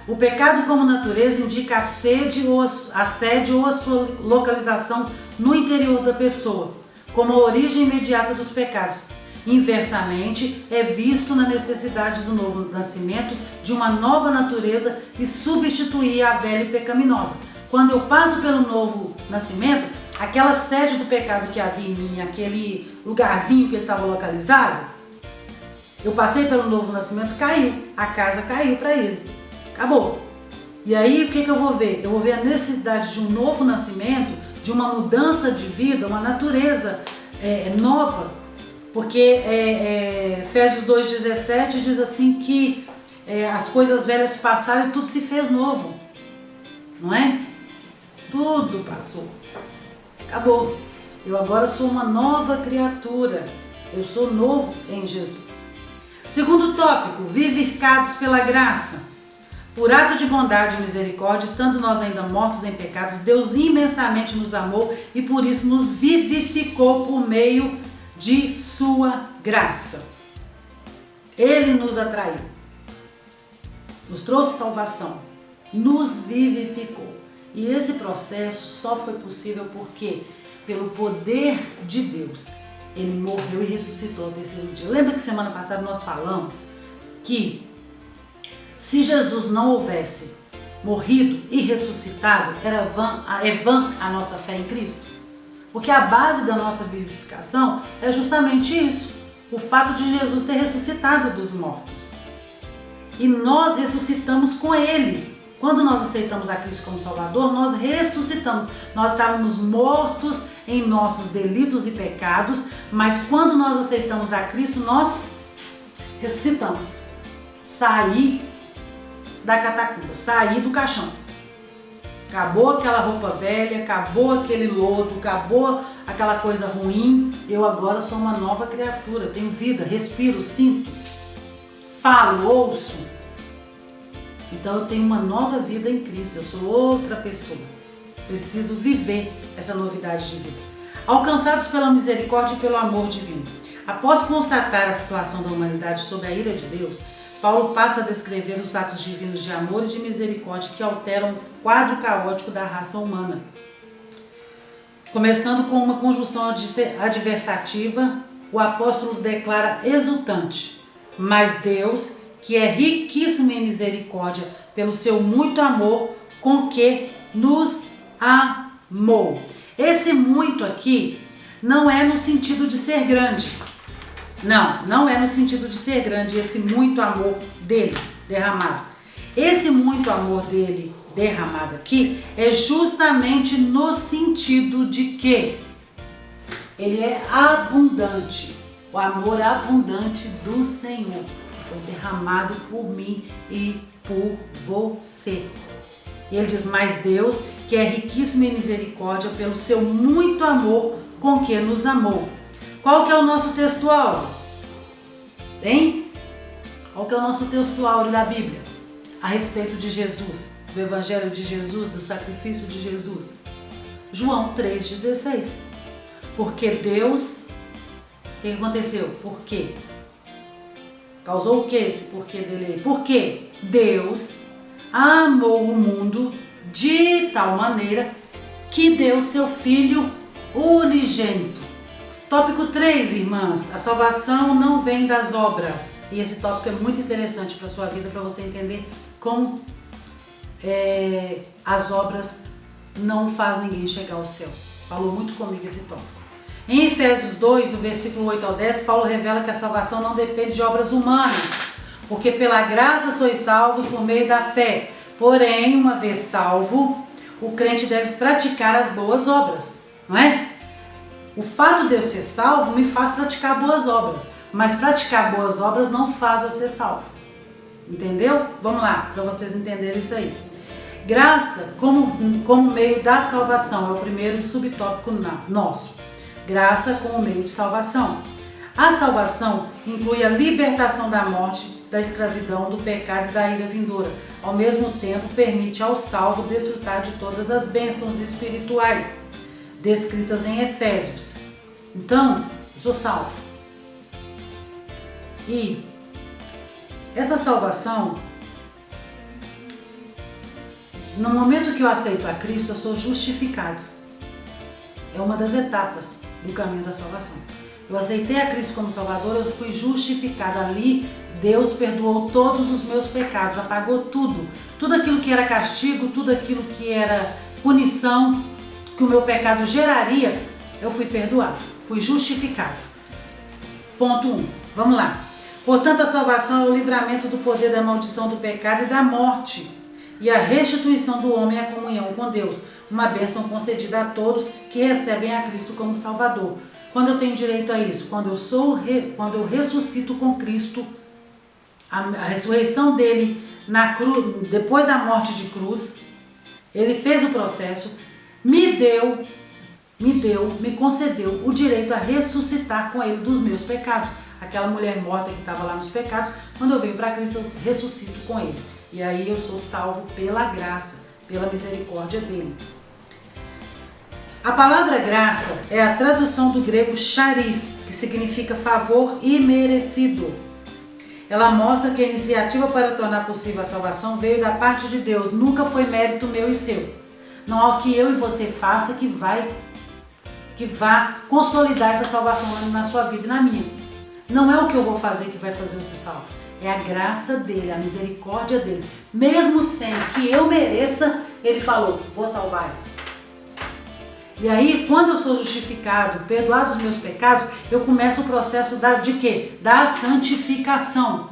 O pecado como natureza indica a sede ou a sua localização no interior da pessoa, como a origem imediata dos pecados. Inversamente, é visto na necessidade do novo nascimento, de uma nova natureza e substituir a velha e pecaminosa. Quando eu passo pelo novo nascimento, aquela sede do pecado que havia em mim, aquele lugarzinho que ele estava localizado, Eu passei pelo novo nascimento, caiu. A casa caiu para ele. Acabou. E aí o que eu vou ver? Eu vou ver a necessidade de um novo nascimento, de uma mudança de vida, uma natureza nova. Porque Efésios 2,17 diz assim que as coisas velhas passaram e tudo se fez novo. Não é? Tudo passou. Acabou. Eu agora sou uma nova criatura. Eu sou novo em Jesus. Segundo tópico, vivificados pela graça. Por ato de bondade e misericórdia, estando nós ainda mortos em pecados, Deus imensamente nos amou e por isso nos vivificou por meio de sua graça. Ele nos atraiu, nos trouxe salvação, nos vivificou. E esse processo só foi possível porque, pelo poder de Deus, ele morreu e ressuscitou ao terceiro dia. Lembra que semana passada nós falamos que se Jesus não houvesse morrido e ressuscitado, é vã a nossa fé em Cristo? Porque a base da nossa vivificação é justamente isso, o fato de Jesus ter ressuscitado dos mortos. E nós ressuscitamos com Ele. Quando nós aceitamos a Cristo como Salvador, nós ressuscitamos. Nós estávamos mortos em nossos delitos e pecados, mas quando nós aceitamos a Cristo, nós ressuscitamos. Saí da catacumba, saí do caixão. Acabou aquela roupa velha, acabou aquele lodo, acabou aquela coisa ruim. Eu agora sou uma nova criatura, tenho vida, respiro, sinto, falo, ouço. Então eu tenho uma nova vida em Cristo, eu sou outra pessoa. Preciso viver essa novidade de vida. Alcançados pela misericórdia e pelo amor divino. Após constatar a situação da humanidade sob a ira de Deus, Paulo passa a descrever os atos divinos de amor e de misericórdia que alteram o quadro caótico da raça humana. Começando com uma conjunção adversativa, o apóstolo declara exultante: mas Deus, que é riquíssimo em misericórdia, pelo seu muito amor com que nos amou. Esse muito aqui não é no sentido de ser grande. Não é no sentido de ser grande esse muito amor dele derramado. Esse muito amor dele derramado aqui é justamente no sentido de que ele é abundante. O amor abundante do Senhor foi derramado por mim e por você. E ele diz: mas Deus, que é riquíssimo em misericórdia, pelo seu muito amor com que nos amou. Qual que é o nosso texto áureo? Hein? Qual que é o nosso texto áureo da Bíblia? A respeito de Jesus, do Evangelho de Jesus, do sacrifício de Jesus. João 3,16. Porque Deus... O que aconteceu? Por quê? Causou o que esse porquê dele aí? Porque Deus amou o mundo de tal maneira que deu seu Filho unigênito. Tópico 3, irmãs. A salvação não vem das obras. E esse tópico é muito interessante para a sua vida, para você entender como as obras não fazem ninguém chegar ao céu. Falou muito comigo esse tópico. Em Efésios 2, do versículo 8 ao 10, Paulo revela que a salvação não depende de obras humanas, porque pela graça sois salvos por meio da fé. Porém, uma vez salvo, o crente deve praticar as boas obras, não é? O fato de eu ser salvo me faz praticar boas obras, mas praticar boas obras não faz eu ser salvo. Entendeu? Vamos lá, para vocês entenderem isso aí. Graça como meio da salvação, é o primeiro subtópico nosso. Graça como meio de salvação. A salvação inclui a libertação da morte, da escravidão, do pecado e da ira vindoura. Ao mesmo tempo, permite ao salvo desfrutar de todas as bênçãos espirituais descritas em Efésios. Então, eu sou salvo. E essa salvação, no momento que eu aceito a Cristo, eu sou justificado. É uma das etapas do caminho da salvação. Eu aceitei a Cristo como Salvador, eu fui justificado. Ali, Deus perdoou todos os meus pecados, apagou tudo. Tudo aquilo que era castigo, tudo aquilo que era punição, que o meu pecado geraria, eu fui perdoado, fui justificado. Ponto 1. Vamos lá. Portanto, a salvação é o livramento do poder da maldição do pecado e da morte, e a restituição do homem à comunhão com Deus, uma bênção concedida a todos que recebem a Cristo como Salvador. Quando eu tenho direito a isso? Quando eu ressuscito com Cristo, a ressurreição dele na cruz, depois da morte de cruz, ele fez o processo, me concedeu o direito a ressuscitar com ele dos meus pecados. Aquela mulher morta que estava lá nos pecados, quando eu venho para Cristo, eu ressuscito com ele. E aí eu sou salvo pela graça, pela misericórdia dele. A palavra graça é a tradução do grego charis, que significa favor imerecido. Ela mostra que a iniciativa para tornar possível a salvação veio da parte de Deus, nunca foi mérito meu e seu. Não há o que eu e você faça que vá consolidar essa salvação na sua vida e na minha. Não é o que eu vou fazer que vai fazer você salvo. É a graça dele, a misericórdia dele. Mesmo sem que eu mereça, ele falou, vou salvar. E aí, quando eu sou justificado, perdoado os meus pecados, eu começo o processo de quê? Da santificação.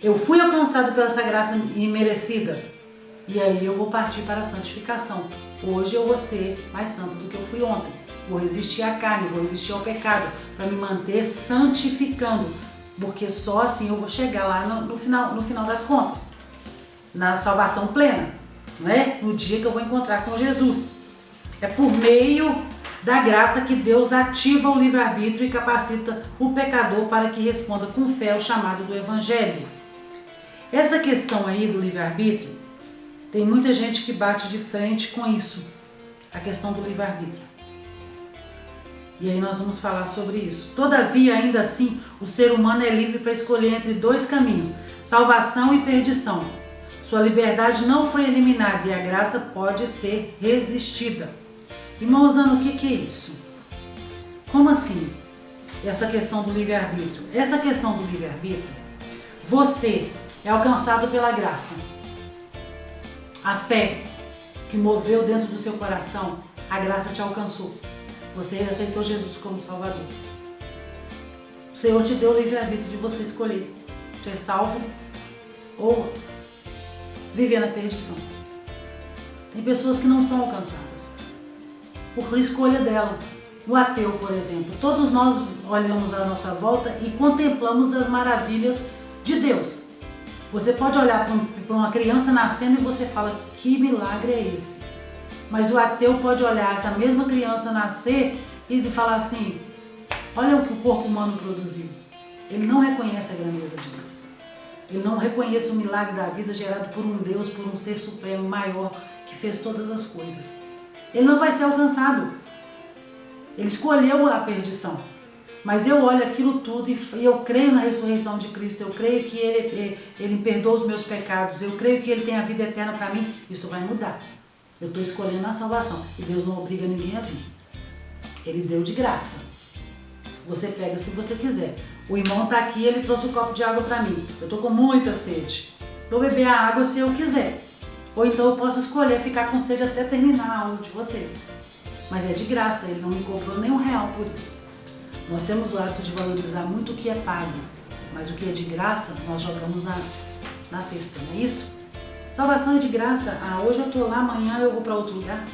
Eu fui alcançado pela essa graça imerecida. E aí eu vou partir para a santificação. Hoje eu vou ser mais santo do que eu fui ontem. Vou resistir à carne, vou resistir ao pecado, para me manter santificando. Porque só assim eu vou chegar lá no final das contas. Na salvação plena. Não é? No dia que eu vou encontrar com Jesus. É por meio da graça que Deus ativa o livre-arbítrio e capacita o pecador para que responda com fé ao chamado do Evangelho. Essa questão aí do livre-arbítrio, tem muita gente que bate de frente com isso, a questão do livre-arbítrio. E aí nós vamos falar sobre isso. Todavia, ainda assim, o ser humano é livre para escolher entre dois caminhos, salvação e perdição. Sua liberdade não foi eliminada e a graça pode ser resistida. Irmão Osana, o que é isso? Como assim? Essa questão do livre-arbítrio. Essa questão do livre-arbítrio, você é alcançado pela graça. A fé que moveu dentro do seu coração, a graça te alcançou. Você aceitou Jesus como Salvador. O Senhor te deu o livre-arbítrio de você escolher ser salvo ou viver na perdição. Tem pessoas que não são alcançadas por escolha dela. O ateu, por exemplo. Todos nós olhamos à nossa volta e contemplamos as maravilhas de Deus. Você pode olhar para uma criança nascendo e você fala, que milagre é esse? Mas o ateu pode olhar essa mesma criança nascer e falar assim, olha o que o corpo humano produziu. Ele não reconhece a grandeza de Deus. Ele não reconhece o milagre da vida gerado por um Deus, por um ser supremo maior que fez todas as coisas. Ele não vai ser alcançado. Ele escolheu a perdição. Mas eu olho aquilo tudo e eu creio na ressurreição de Cristo. Eu creio que Ele perdoa os meus pecados. Eu creio que Ele tem a vida eterna para mim. Isso vai mudar. Eu estou escolhendo a salvação. E Deus não obriga ninguém a vir. Ele deu de graça. Você pega se você quiser. O irmão está aqui, ele trouxe um copo de água para mim. Eu estou com muita sede. Vou beber a água se eu quiser. Ou então eu posso escolher ficar com sede até terminar a aula de vocês. Mas é de graça, ele não me cobrou nem R$1 por isso. Nós temos o hábito de valorizar muito o que é pago. Mas o que é de graça, nós jogamos na cesta, não é isso? Salvação é de graça. Ah, hoje eu estou lá, amanhã eu vou para outro lugar.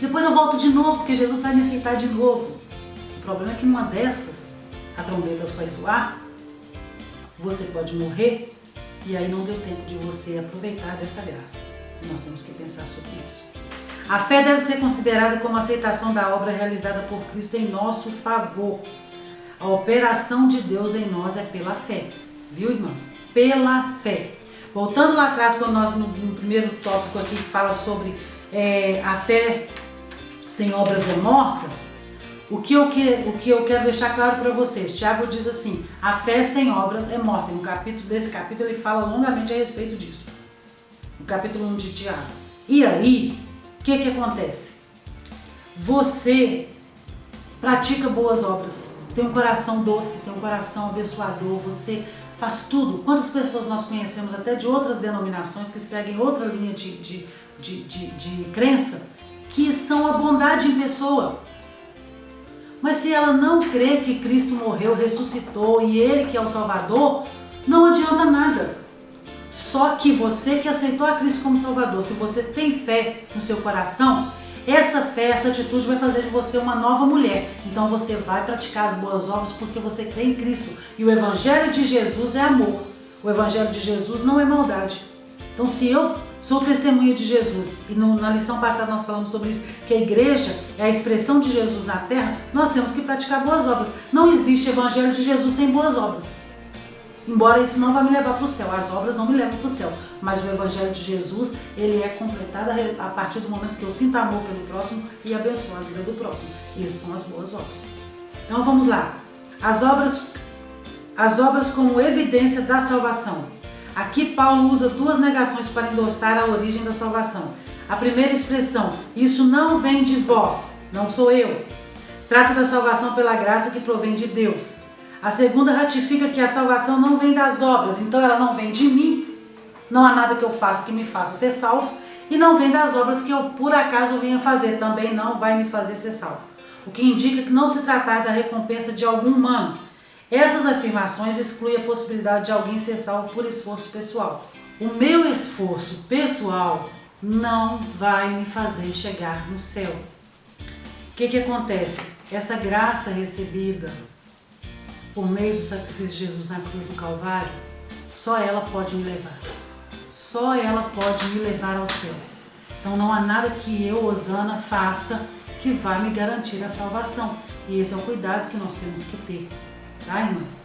Depois eu volto de novo, porque Jesus vai me aceitar de novo. O problema é que numa dessas, a trombeta vai soar, você pode morrer, e aí não deu tempo de você aproveitar dessa graça. E nós temos que pensar sobre isso. A fé deve ser considerada como a aceitação da obra realizada por Cristo em nosso favor. A operação de Deus em nós é pela fé. Viu, irmãos? Pela fé. Voltando lá atrás, quando nós no primeiro tópico aqui que fala sobre a fé sem obras é morta, o que eu quero deixar claro para vocês, Tiago diz assim, a fé sem obras é morta. Nesse capítulo ele fala longamente a respeito disso. No capítulo 1 de Tiago. E aí, o que acontece? Você pratica boas obras, tem um coração doce, tem um coração abençoador, você faz tudo. Quantas pessoas nós conhecemos até de outras denominações que seguem outra linha de crença, que são a bondade em pessoa. Mas se ela não crê que Cristo morreu, ressuscitou e Ele que é o Salvador, não adianta nada. Só que você que aceitou a Cristo como Salvador, se você tem fé no seu coração, essa fé, essa atitude vai fazer de você uma nova mulher. Então você vai praticar as boas obras porque você crê em Cristo. E o Evangelho de Jesus é amor. O Evangelho de Jesus não é maldade. Então se eu sou testemunha de Jesus, e na lição passada nós falamos sobre isso, que a igreja é a expressão de Jesus na terra, nós temos que praticar boas obras. Não existe Evangelho de Jesus sem boas obras. Embora isso não vá me levar para o céu, as obras não me levam para o céu, mas o Evangelho de Jesus, ele é completado a partir do momento que eu sinto amor pelo próximo e abençoo a vida do próximo. Essas são as boas obras. Então vamos lá. As obras como evidência da salvação. Aqui Paulo usa duas negações para endossar a origem da salvação. A primeira expressão, isso não vem de vós, não sou eu. Trata da salvação pela graça que provém de Deus. A segunda ratifica que a salvação não vem das obras, então ela não vem de mim, não há nada que eu faça que me faça ser salvo, e não vem das obras que eu por acaso venha fazer, também não vai me fazer ser salvo. O que indica que não se tratar da recompensa de algum humano. Essas afirmações excluem a possibilidade de alguém ser salvo por esforço pessoal. O meu esforço pessoal não vai me fazer chegar no céu. O que acontece? Essa graça recebida por meio do sacrifício de Jesus na cruz do Calvário, só ela pode me levar. Só ela pode me levar ao céu. Então não há nada que eu, Osana, faça que vá me garantir a salvação. E esse é o cuidado que nós temos que ter. Tá, irmãs?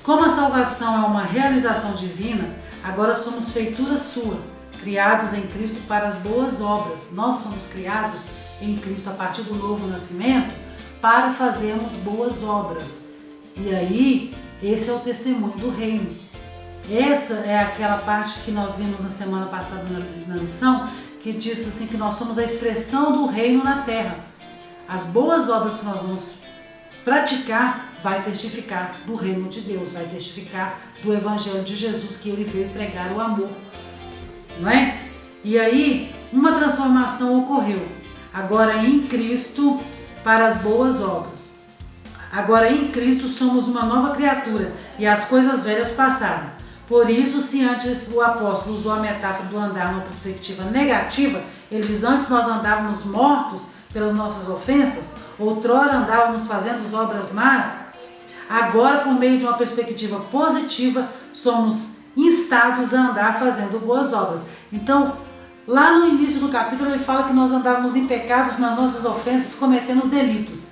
Como a salvação é uma realização divina, agora somos feitura sua, criados em Cristo para as boas obras. Nós somos criados em Cristo a partir do novo nascimento para fazermos boas obras. E aí, esse é o testemunho do reino. Essa é aquela parte que nós vimos na semana passada na lição, que diz assim que nós somos a expressão do reino na terra. As boas obras que nós vamos praticar vai testificar do reino de Deus, vai testificar do Evangelho de Jesus, que ele veio pregar o amor, não é? E aí, uma transformação ocorreu. Agora em Cristo para as boas obras. Agora em Cristo somos uma nova criatura e as coisas velhas passaram. Por isso, se antes o apóstolo usou a metáfora do andar numa perspectiva negativa, ele diz, antes nós andávamos mortos pelas nossas ofensas, outrora andávamos fazendo obras más, agora por meio de uma perspectiva positiva, somos instados a andar fazendo boas obras. Então, lá no início do capítulo ele fala que nós andávamos em pecados nas nossas ofensas, cometendo delitos.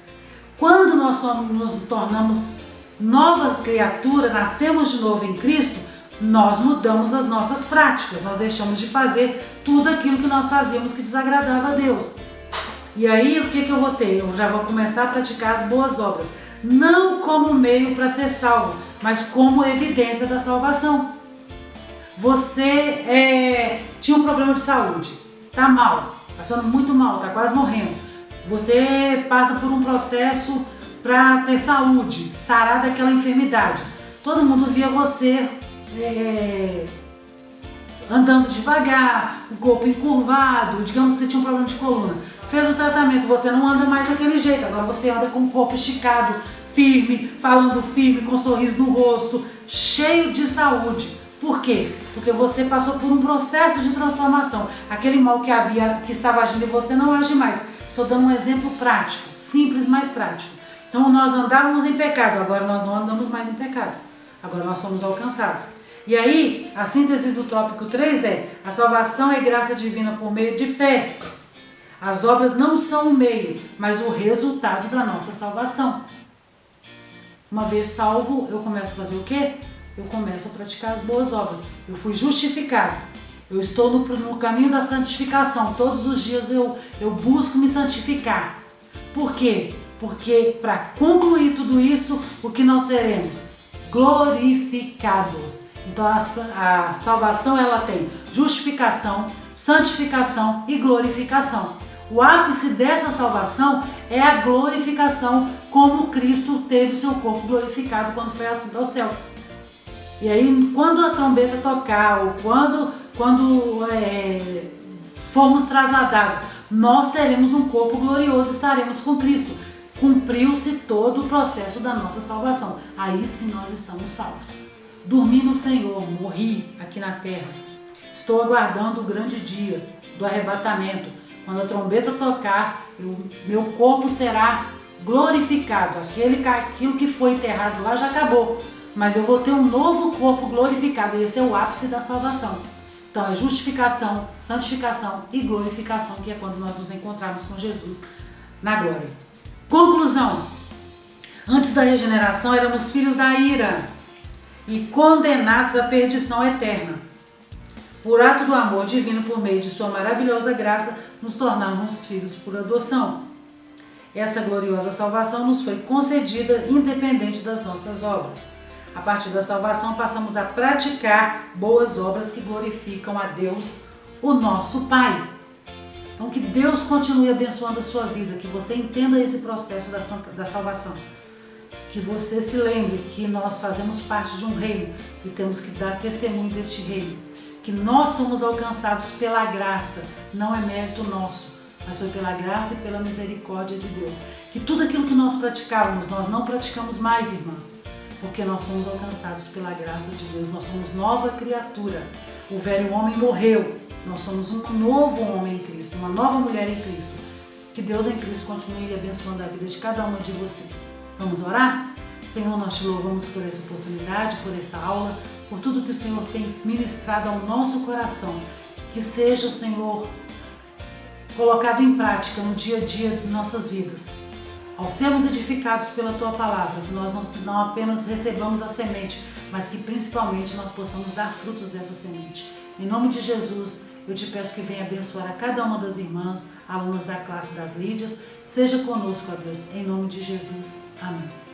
Quando nós nos tornamos nova criatura, nascemos de novo em Cristo, nós mudamos as nossas práticas, nós deixamos de fazer tudo aquilo que nós fazíamos que desagradava a Deus. E aí o que eu vou ter? Eu já vou começar a praticar as boas obras, não como meio para ser salvo, mas como evidência da salvação. Você tinha um problema de saúde, está mal, passando muito mal, está quase morrendo. Você passa por um processo para ter saúde, sarar daquela enfermidade. Todo mundo via você andando devagar, o corpo encurvado, digamos que você tinha um problema de coluna. Fez o tratamento, você não anda mais daquele jeito, agora você anda com o corpo esticado, firme, falando firme, com um sorriso no rosto, cheio de saúde. Por quê? Porque você passou por um processo de transformação. Aquele mal que estava agindo em você não age mais. Estou dando um exemplo prático, simples, mas prático. Então nós andávamos em pecado, agora nós não andamos mais em pecado. Agora nós somos alcançados. E aí, a síntese do tópico 3 é: a salvação é graça divina por meio de fé. As obras não são o meio, mas o resultado da nossa salvação. Uma vez salvo, eu começo a fazer o quê? Eu começo a praticar as boas obras. Eu fui justificado. Eu estou no caminho da santificação. Todos os dias eu busco me santificar. Por quê? Porque para concluir tudo isso, o que nós seremos? Glorificados. Então a salvação ela tem justificação, santificação e glorificação. O ápice dessa salvação é a glorificação, como Cristo teve seu corpo glorificado quando foi assunto ao céu. E aí, quando a trombeta tocar, ou quando formos trasladados, nós teremos um corpo glorioso, estaremos com Cristo. cumpriu-se todo o processo da nossa salvação. Aí sim nós estamos salvos. Dormi no Senhor, morri aqui na terra. Estou aguardando o grande dia do arrebatamento. Quando a trombeta tocar, meu corpo será glorificado. Aquilo que foi enterrado lá já acabou. Mas eu vou ter um novo corpo glorificado. E esse é o ápice da salvação. Então é justificação, santificação e glorificação, que é quando nós nos encontrarmos com Jesus na glória. Conclusão. Antes da regeneração éramos filhos da ira e condenados à perdição eterna. Por ato do amor divino, por meio de sua maravilhosa graça, nos tornamos filhos por adoção. Essa gloriosa salvação nos foi concedida independente das nossas obras. A partir da salvação passamos a praticar boas obras que glorificam a Deus, o nosso Pai. Então que Deus continue abençoando a sua vida, que você entenda esse processo da salvação. Que você se lembre que nós fazemos parte de um reino e temos que dar testemunho deste reino. Que nós somos alcançados pela graça, não é mérito nosso, mas foi pela graça e pela misericórdia de Deus. Que tudo aquilo que nós praticávamos, nós não praticamos mais, irmãs, porque nós fomos alcançados pela graça de Deus. Nós somos nova criatura. O velho homem morreu. Nós somos um novo homem em Cristo, uma nova mulher em Cristo. Que Deus em Cristo continue abençoando a vida de cada uma de vocês. Vamos orar? Senhor, nós te louvamos por essa oportunidade, por essa aula, por tudo que o Senhor tem ministrado ao nosso coração. Que seja, Senhor, colocado em prática no dia a dia de nossas vidas. Ao sermos edificados pela Tua Palavra, que nós não apenas recebamos a semente, mas que principalmente nós possamos dar frutos dessa semente. Em nome de Jesus, eu te peço que venha abençoar a cada uma das irmãs, alunas da classe das Lídias. Seja conosco, ó Deus, em nome de Jesus. Amém.